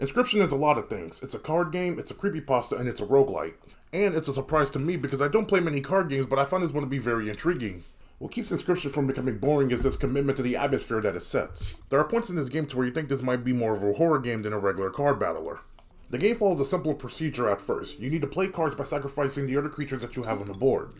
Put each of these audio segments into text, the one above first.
Inscryption is a lot of things. It's a card game, it's a creepypasta, and it's a roguelite. And it's a surprise to me because I don't play many card games, but I find this one to be very intriguing. What keeps Inscryption from becoming boring is this commitment to the atmosphere that it sets. There are points in this game to where you think this might be more of a horror game than a regular card battler. The game follows a simple procedure at first. You need to play cards by sacrificing the other creatures that you have on the board.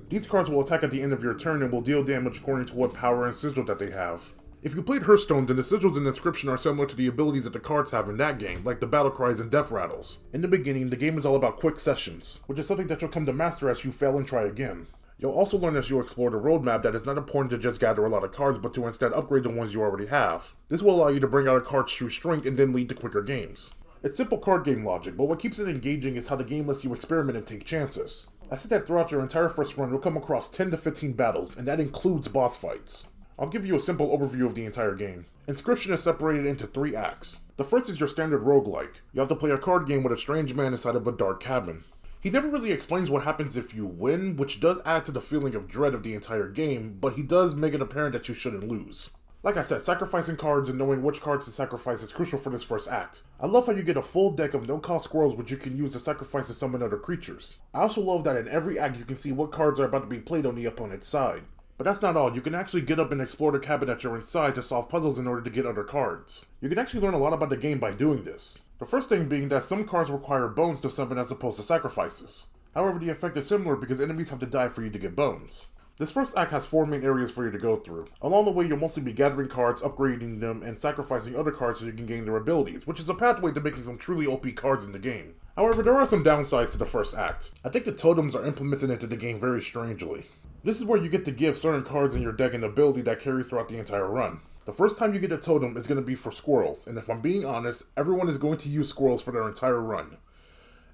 These cards will attack at the end of your turn and will deal damage according to what power and sigil that they have. If you played Hearthstone, then the sigils in Inscryption are similar to the abilities that the cards have in that game, like the battle cries and death rattles. In the beginning, the game is all about quick sessions, which is something that you'll come to master as you fail and try again. You'll also learn as you explore the roadmap that it's not important to just gather a lot of cards, but to instead upgrade the ones you already have. This will allow you to bring out a card's true strength and then lead to quicker games. It's simple card game logic, but what keeps it engaging is how the game lets you experiment and take chances. I said that throughout your entire first run, you'll come across 10 to 15 battles, and that includes boss fights. I'll give you a simple overview of the entire game. Inscryption is separated into 3 acts. The first is your standard roguelike. You have to play a card game with a strange man inside of a dark cabin. He never really explains what happens if you win, which does add to the feeling of dread of the entire game, but he does make it apparent that you shouldn't lose. Like I said, sacrificing cards and knowing which cards to sacrifice is crucial for this first act. I love how you get a full deck of no-cost squirrels which you can use to sacrifice to summon other creatures. I also love that in every act you can see what cards are about to be played on the opponent's side. But that's not all, you can actually get up and explore the cabin that you're inside to solve puzzles in order to get other cards. You can actually learn a lot about the game by doing this. The first thing being that some cards require bones to summon as opposed to sacrifices. However, the effect is similar because enemies have to die for you to get bones. This first act has 4 main areas for you to go through. Along the way, you'll mostly be gathering cards, upgrading them, and sacrificing other cards so you can gain their abilities, which is a pathway to making some truly OP cards in the game. However, there are some downsides to the first act. I think the totems are implemented into the game very strangely. This is where you get to give certain cards in your deck an ability that carries throughout the entire run. The first time you get a totem is going to be for squirrels, and if I'm being honest, everyone is going to use squirrels for their entire run.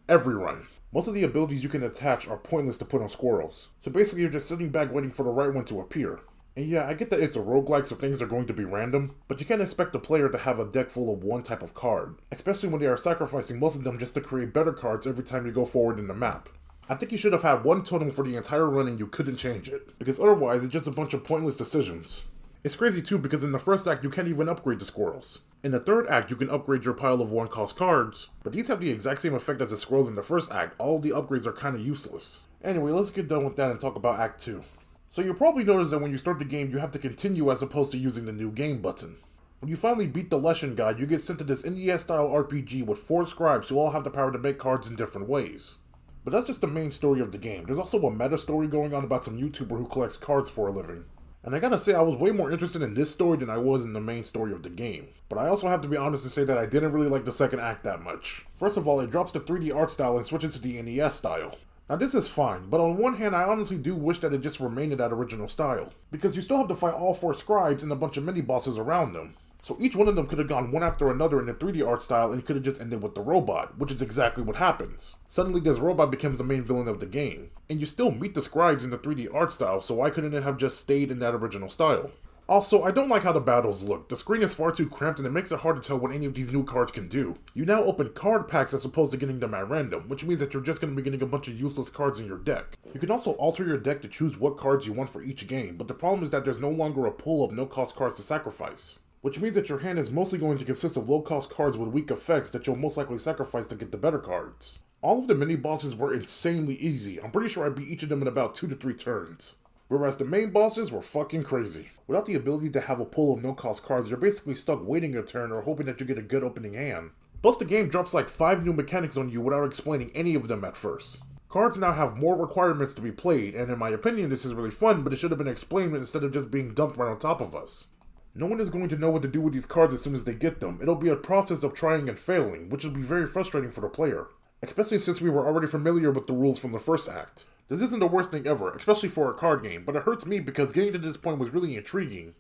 Every run. Most of the abilities you can attach are pointless to put on squirrels. So basically you're just sitting back waiting for the right one to appear. And yeah, I get that it's a roguelike so things are going to be random, but you can't expect the player to have a deck full of one type of card, especially when they are sacrificing most of them just to create better cards every time you go forward in the map. I think you should have had one totem for the entire run and you couldn't change it, because otherwise it's just a bunch of pointless decisions. It's crazy too because in the first act you can't even upgrade the squirrels. In the third act you can upgrade your pile of 1-cost cards, but these have the exact same effect as the squirrels in the first act. All the upgrades are kinda useless. Anyway, let's get done with that and talk about Act 2. So you'll probably notice that when you start the game you have to continue as opposed to using the new game button. When you finally beat the lesson guide, you get sent to this NES style RPG with 4 scribes who all have the power to make cards in different ways. But that's just the main story of the game. There's also a meta story going on about some YouTuber who collects cards for a living. And I gotta say, I was way more interested in this story than I was in the main story of the game. But I also have to be honest and say that I didn't really like the second act that much. First of all, it drops the 3D art style and switches to the NES style. Now this is fine, but on one hand I honestly do wish that it just remained in that original style. Because you still have to fight all 4 scribes and a bunch of mini-bosses around them. So each one of them could have gone one after another in the 3D art style and it could have just ended with the robot, which is exactly what happens. Suddenly this robot becomes the main villain of the game. And you still meet the scribes in the 3D art style, so why couldn't it have just stayed in that original style? Also, I don't like how the battles look. The screen is far too cramped and it makes it hard to tell what any of these new cards can do. You now open card packs as opposed to getting them at random, which means that you're just going to be getting a bunch of useless cards in your deck. You can also alter your deck to choose what cards you want for each game, but the problem is that there's no longer a pool of no-cost cards to sacrifice. Which means that your hand is mostly going to consist of low-cost cards with weak effects that you'll most likely sacrifice to get the better cards. All of the mini-bosses were insanely easy. I'm pretty sure I beat each of them in about 2 to 3 turns. Whereas the main bosses were fucking crazy. Without the ability to have a pool of no-cost cards, you're basically stuck waiting your turn or hoping that you get a good opening hand. Plus the game drops like 5 new mechanics on you without explaining any of them at first. Cards now have more requirements to be played, and in my opinion this is really fun, but it should have been explained instead of just being dumped right on top of us. No one is going to know what to do with these cards as soon as they get them. It'll be a process of trying and failing, which will be very frustrating for the player. Especially since we were already familiar with the rules from the first act. This isn't the worst thing ever, especially for a card game, but it hurts me because getting to this point was really intriguing.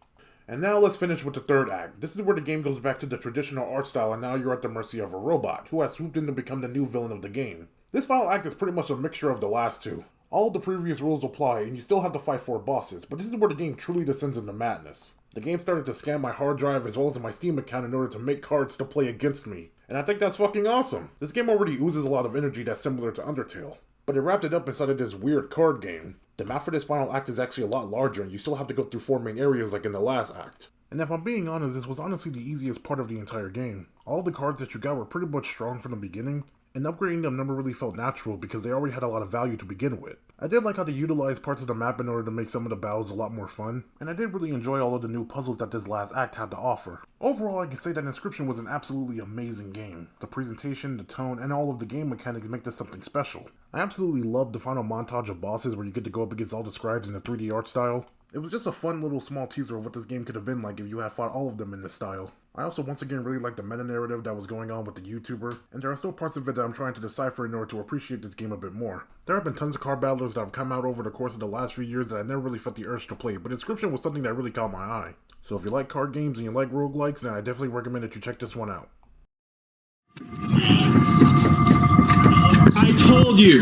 And now let's finish with the third act. This is where the game goes back to the traditional art style and now you're at the mercy of a robot, who has swooped in to become the new villain of the game. This final act is pretty much a mixture of the last two. All of the previous rules apply and you still have to fight 4 bosses, but this is where the game truly descends into madness. The game started to scan my hard drive as well as my Steam account in order to make cards to play against me. And I think that's fucking awesome. This game already oozes a lot of energy that's similar to Undertale. But it wrapped it up inside of this weird card game. The map for this final act is actually a lot larger and you still have to go through 4 main areas like in the last act. And if I'm being honest, this was honestly the easiest part of the entire game. All the cards that you got were pretty much strong from the beginning, and upgrading them never really felt natural because they already had a lot of value to begin with. I did like how they utilized parts of the map in order to make some of the battles a lot more fun, and I did really enjoy all of the new puzzles that this last act had to offer. Overall, I can say that Inscryption was an absolutely amazing game. The presentation, the tone, and all of the game mechanics make this something special. I absolutely loved the final montage of bosses where you get to go up against all the scribes in the 3D art style. It was just a fun little small teaser of what this game could have been like if you had fought all of them in this style. I also once again really liked the meta-narrative that was going on with the YouTuber, and there are still parts of it that I'm trying to decipher in order to appreciate this game a bit more. There have been tons of card battlers that have come out over the course of the last few years that I never really felt the urge to play, but Inscryption was something that really caught my eye. So if you like card games and you like roguelikes, then I definitely recommend that you check this one out. I told you!